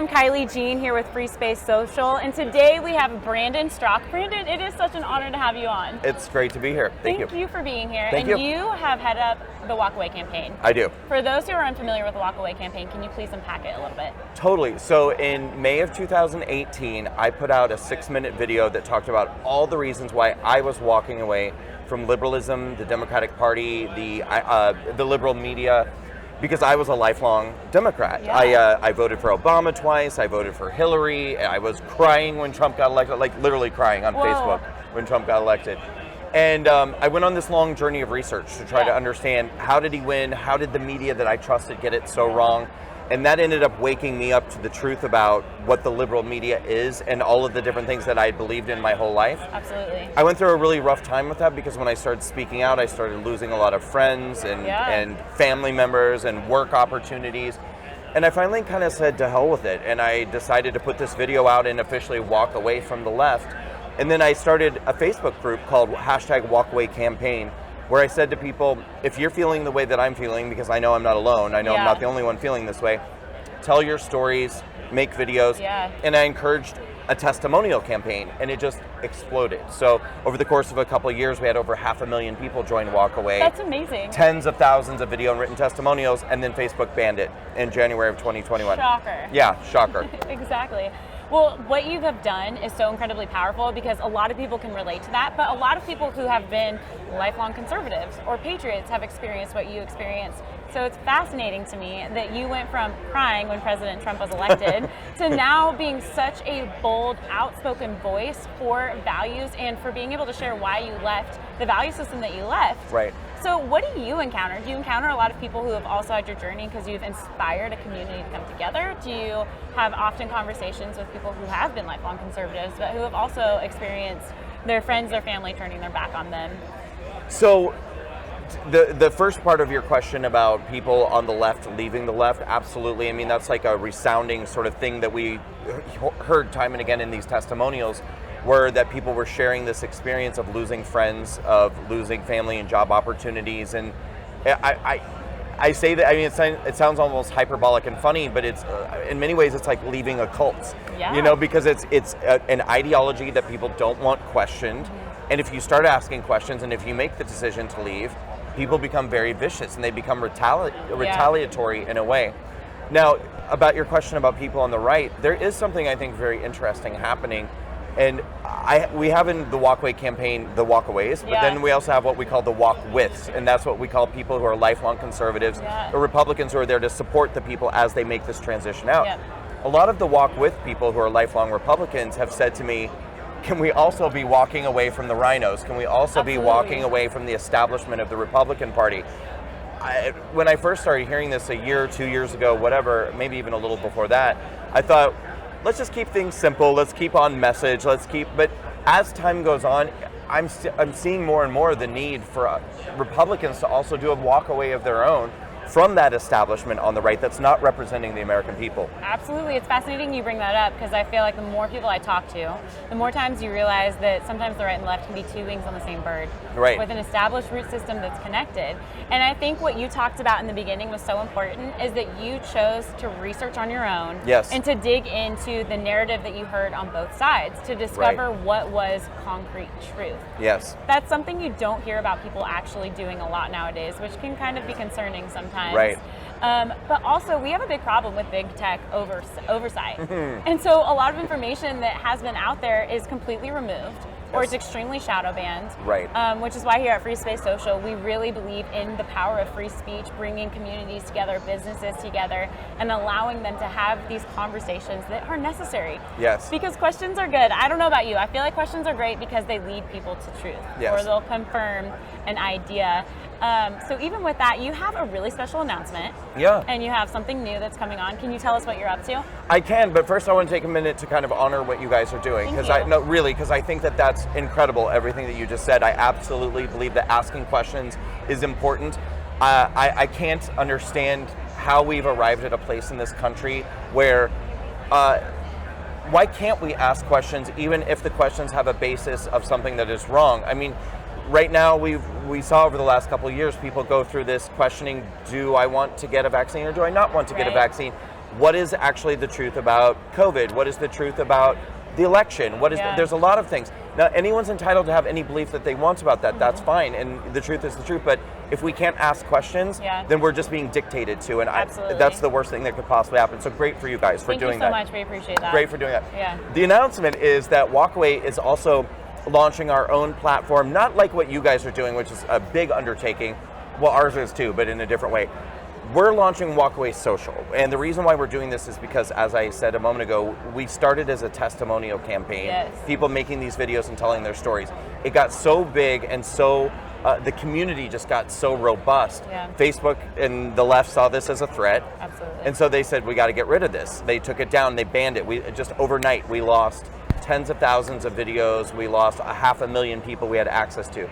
I'm Kylie Jean here with FreeSpace Social, and today we have Brandon Straka. Brandon, it is such an honor to have you on. It's great to be here. Thank you. Thank you for being here. Thank you. you have headed up the WalkAway campaign. I do. For those who are unfamiliar with the WalkAway campaign, can you please unpack it a little bit? Totally. So in May of 2018, I put out a 6-minute video that talked about all the reasons why I was walking away from liberalism, the Democratic Party, the liberal media, because I was a lifelong Democrat. Yeah. I voted for Obama twice, I voted for Hillary, I was crying when Trump got elected, like literally crying on Facebook when Trump got elected. And I went on this long journey of research to try to understand, how did he win, how did the media that I trusted get it so wrong? And that ended up waking me up to the truth about what the liberal media is and all of the different things that I believed in my whole life. Absolutely. I went through a really rough time with that because when I started speaking out, I started losing a lot of friends and family members and work opportunities. And I finally kind of said to hell with it, and I decided to put this video out and officially walk away from the left. And then I started a Facebook group called #WalkAwayCampaign, where I said to people, if you're feeling the way that I'm feeling, because I know I'm not alone, I know I'm not the only one feeling this way, tell your stories, make videos, and I encouraged a testimonial campaign, and it just exploded. So over the course of a couple of years, we had over 500,000 people join WalkAway. That's amazing. Tens of thousands of video and written testimonials, and then Facebook banned it in January of 2021. Shocker. Yeah, shocker. Exactly. Well, what you have done is so incredibly powerful because a lot of people can relate to that, but a lot of people who have been lifelong conservatives or patriots have experienced what you experienced. So it's fascinating to me that you went from crying when President Trump was elected to now being such a bold, outspoken voice for values and for being able to share why you left the value system that you left. Right. So what do you encounter? Do you encounter a lot of people who have also had your journey because you've inspired a community to come together? Do you have often conversations with people who have been lifelong conservatives but who have also experienced their friends, their family turning their back on them? So the first part of your question about people on the left leaving the left, absolutely. I mean, that's like a resounding sort of thing that we heard time and again in these testimonials, were that people were sharing this experience of losing friends, of losing family and job opportunities. And I say that, I mean, it sounds almost hyperbolic and funny, but it's in many ways it's like leaving a cult, you know, because it's an ideology that people don't want questioned. And if you start asking questions and if you make the decision to leave, people become very vicious and they become retaliatory in a way. Now, about your question about people on the right, there is something I think very interesting happening. And we have in the WalkAway campaign the walkaways, but then we also have what we call the walk-withs, and that's what we call people who are lifelong conservatives or Republicans who are there to support the people as they make this transition out. A lot of the walk-with people who are lifelong Republicans have said to me, can we also be walking away from the RINOs? Can we also be walking away from the establishment of the Republican Party? When I first started hearing this a year, 2 years ago, whatever, maybe even a little before that, I thought, let's just keep things simple. Let's keep on message. But as time goes on, I'm seeing more and more the need for Republicans to also do a walkaway of their own from that establishment on the right that's not representing the American people. Absolutely. It's fascinating you bring that up because I feel like the more people I talk to, the more times you realize that sometimes the right and left can be two wings on the same bird. Right. With an established root system that's connected. And I think what you talked about in the beginning was so important is that you chose to research on your own and to dig into the narrative that you heard on both sides to discover what was concrete truth. Yes. That's something you don't hear about people actually doing a lot nowadays, which can kind of be concerning sometimes. Right. But also, we have a big problem with big tech oversight. And so a lot of information that has been out there is completely removed or it's extremely shadow banned. Right. Which is why here at FreeSpace Social, we really believe in the power of free speech, bringing communities together, businesses together, and allowing them to have these conversations that are necessary. Yes. Because questions are good. I don't know about you. I feel like questions are great because they lead people to truth. Yes. Or they'll confirm an idea. So even with that, you have a really special announcement. Yeah. And you have something new that's coming on. Can you tell us what you're up to? I can, but first I want to take a minute to kind of honor what you guys are doing. Because I think that that's incredible, everything that you just said. I absolutely believe that asking questions is important. I can't understand how we've arrived at a place in this country where why can't we ask questions even if the questions have a basis of something that is wrong? I mean, right now we saw over the last couple of years people go through this questioning, do I want to get a vaccine or do I not want to get a vaccine? what is actually the truth about COVID? What is the truth about the election? What is there's a lot of things. Now, anyone's entitled to have any belief that they want about that. That's fine, and the truth is the truth. But if we can't ask questions, then we're just being dictated to, and that's the worst thing that could possibly happen. So great for you guys for doing that. Thank you so much. We appreciate that. Great for doing that. Yeah. The announcement is that WalkAway is also launching our own platform, not like what you guys are doing, which is a big undertaking. Well, ours is too, but in a different way. We're launching WalkAway Social, and the reason why we're doing this is because, as I said a moment ago, we started as a testimonial campaign, people making these videos and telling their stories. It got so big and so, the community just got so robust. Facebook and the left saw this as a threat, and so they said, we got to get rid of this. They took it down, they banned it. We just overnight, we lost tens of thousands of videos, we lost 500,000 people we had access to.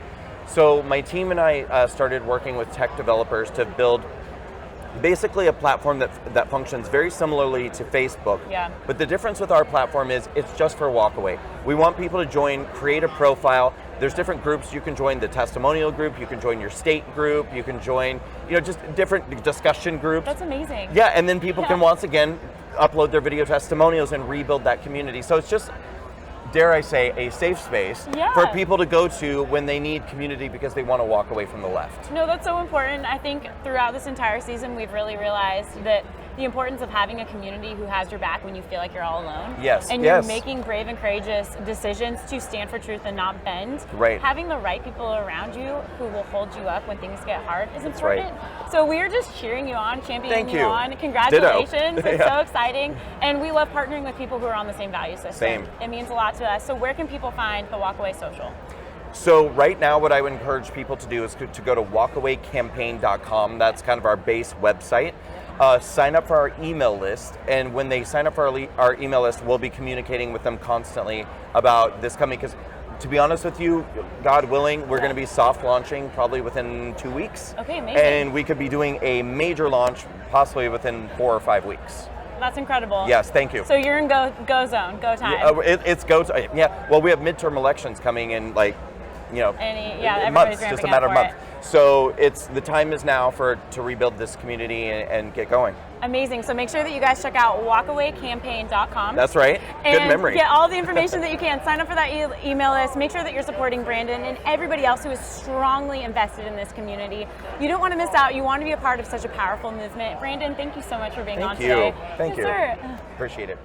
So my team and I started working with tech developers to build basically a platform that functions very similarly to Facebook. But the difference with our platform is it's just for WalkAway. We want people to join, create a profile. There's different groups you can join, the testimonial group, you can join your state group, you can join, just different discussion groups. That's amazing. Yeah, and then people can once again upload their video testimonials and rebuild that community. So it's just, dare I say, a safe space for people to go to when they need community because they want to walk away from the left. No, that's so important. I think throughout this entire season, we've really realized that the importance of having a community who has your back when you feel like you're all alone. And you're making brave and courageous decisions to stand for truth and not bend. Having the right people around you who will hold you up when things get hard is important. So we are just cheering you on, championing you on. Congratulations. It's so exciting. And we love partnering with people who are on the same value system. It means a lot to us. So where can people find the WalkAway Social? So right now what I would encourage people to do is to go to walkawaycampaign.com. That's kind of our base website. Sign up for our email list, and when they sign up for our email list, we'll be communicating with them constantly about this coming, because to be honest with you, God willing, we're going to be soft launching probably within 2 weeks. Amazing. And we could be doing a major launch possibly within 4 or 5 weeks. That's incredible. Yes, thank you. So you're in go zone, go time. It's go time. Yeah, well, we have midterm elections coming in months, just a matter of months. So the time is now to rebuild this community and get going. Amazing. So make sure that you guys check out walkawaycampaign.com. That's right. Good memory. Get all the information that you can. Sign up for that email list. Make sure that you're supporting Brandon and everybody else who is strongly invested in this community. You don't want to miss out. You want to be a part of such a powerful movement. Brandon, thank you so much for being on today. Thank you. Yes, sir. Appreciate it.